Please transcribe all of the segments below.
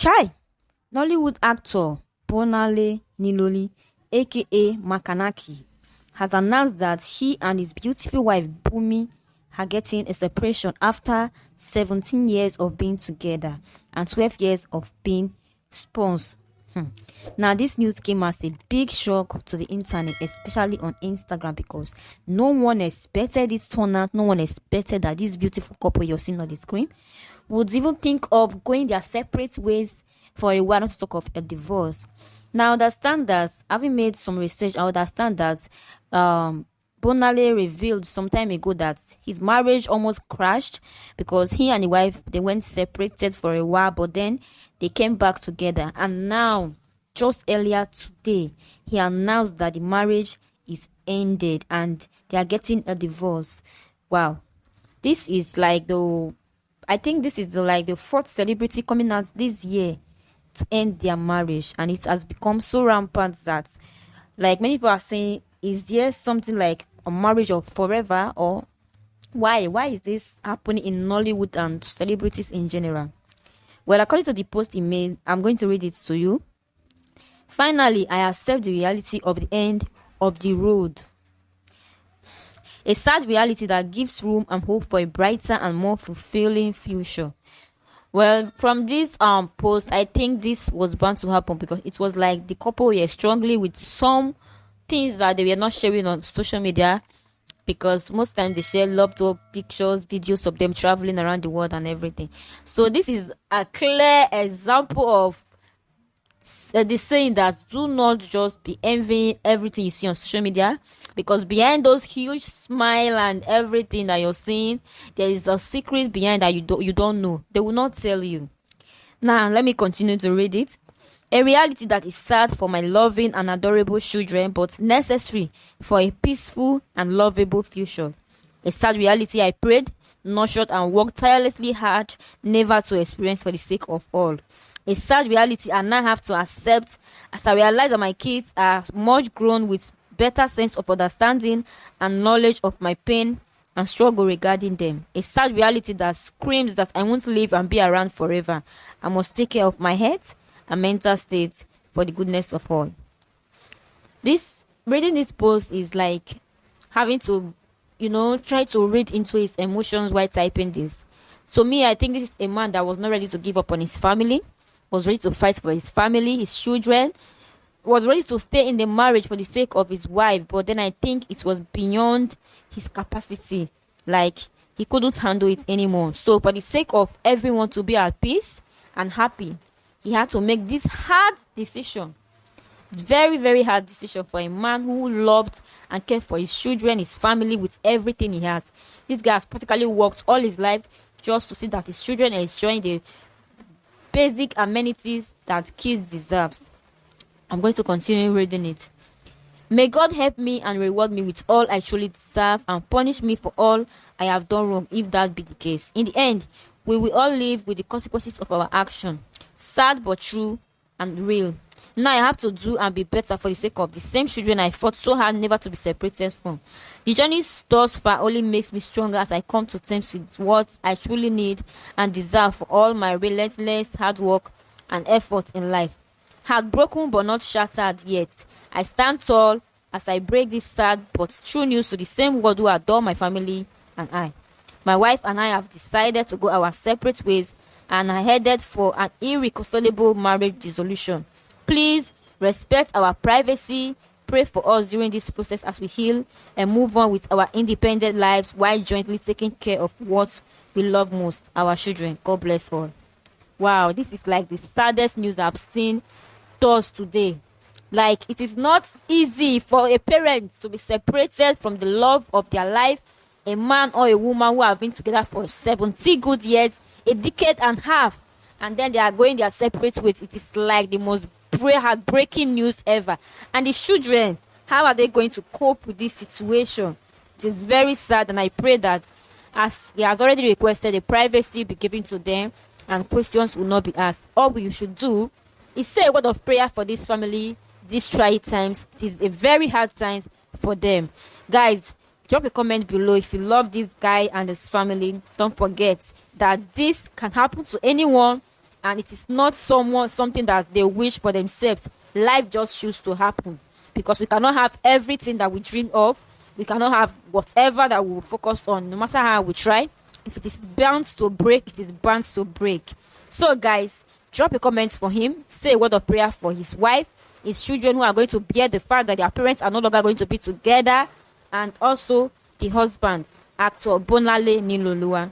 Chai, Nollywood actor Bolanle Ninalowo, aka Makanaki, has announced that he and his beautiful wife Bumi are getting a separation after 17 years of being together and 12 years of being sponsors. Now, this news came as a big shock to the internet, especially on Instagram, because no one expected this turnout. No one expected that this beautiful couple you're seeing on the screen would even think of going their separate ways for a while, not to talk of a divorce. Now, I understand that, having made some research, I understand that Bolanle revealed some time ago that his marriage almost crashed because he and the wife, they went separated for a while, but then they came back together. And now, just earlier today, he announced that the marriage is ended and they are getting a divorce. Wow, this is like I think this is like the fourth celebrity coming out this year to end their marriage, and it has become so rampant that, like, many people are saying, is there something like a marriage of forever, or why is this happening in Nollywood and celebrities in general? Well, according to the post he made, I'm going to read it to you. Finally, I accept the reality of the end of the road. A sad reality that gives room and hope for a brighter and more fulfilling future. Well, from this post, I think this was bound to happen because it was like the couple were struggling with some things that they were not sharing on social media, because most times they share loved up pictures, videos of them traveling around the world and everything. So this is a clear example of the saying that do not just be envying everything you see on social media, because behind those huge smile and everything that you're seeing, there is a secret behind that you don't know. They will not tell you. Now let me continue to read it. A reality that is sad for my loving and adorable children, but necessary for a peaceful and lovable future. A sad reality I prayed, nurtured and worked tirelessly hard never to experience for the sake of all. A sad reality I now have to accept as I realize that my kids are much grown with better sense of understanding and knowledge of my pain and struggle regarding them. A sad reality that screams that I won't live and be around forever. I must take care of my health and mental state for the goodness of all. Reading this post is like having to, try to read into his emotions while typing this. So me, I think this is a man that was not ready to give up on his family, was ready to fight for his family, his children, was ready to stay in the marriage for the sake of his wife, but then I think it was beyond his capacity. Like, he couldn't handle it anymore. So for the sake of everyone to be at peace and happy, he had to make this hard decision. Very, very hard decision for a man who loved and cared for his children, his family, with everything he has. This guy has practically worked all his life just to see that his children are enjoying the basic amenities that kids deserves. I'm going to continue reading it. May God help me and reward me with all I truly deserve and punish me for all I have done wrong, if that be the case. In the end, we will all live with the consequences of our action. Sad but true and real. Now I have to do and be better for the sake of the same children I fought so hard never to be separated from. The journey thus far only makes me stronger as I come to terms with what I truly need and deserve for all my relentless hard work and effort in life. Heartbroken but not shattered yet, I stand tall as I break this sad but true news to the same world who adore my family and I. My wife and I have decided to go our separate ways and are headed for an irreconcilable marriage dissolution. Please respect our privacy. Pray for us during this process as we heal and move on with our independent lives while jointly taking care of what we love most, our children. God bless all. Wow, this is like the saddest news I've seen us today. Like, it is not easy for a parent to be separated from the love of their life, a man or a woman who have been together for 70 good years, a decade and a half, and then they are going their separate ways. It is like the most heartbreaking news ever. And the children, how are they going to cope with this situation? It is very sad, and I pray that, as he has already requested, the privacy be given to them and questions will not be asked. All we should do is say a word of prayer for this family, these trying times. It is a very hard time for them. Guys, drop a comment below if you love this guy and his family. Don't forget that this can happen to anyone, and it is not something that they wish for themselves. Life just chooses to happen, because we cannot have everything that we dream of. We cannot have whatever that we focus on, no matter how we try. If it is bound to break, it is bound to break. So guys, drop a comment for him, say a word of prayer for his wife, his children who are going to bear the fact that their parents are no longer going to be together, and also the husband, actor Bolanle Ninalowo.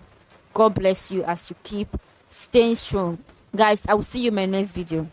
God bless you as you keep staying strong. Guys, I will see you in my next video.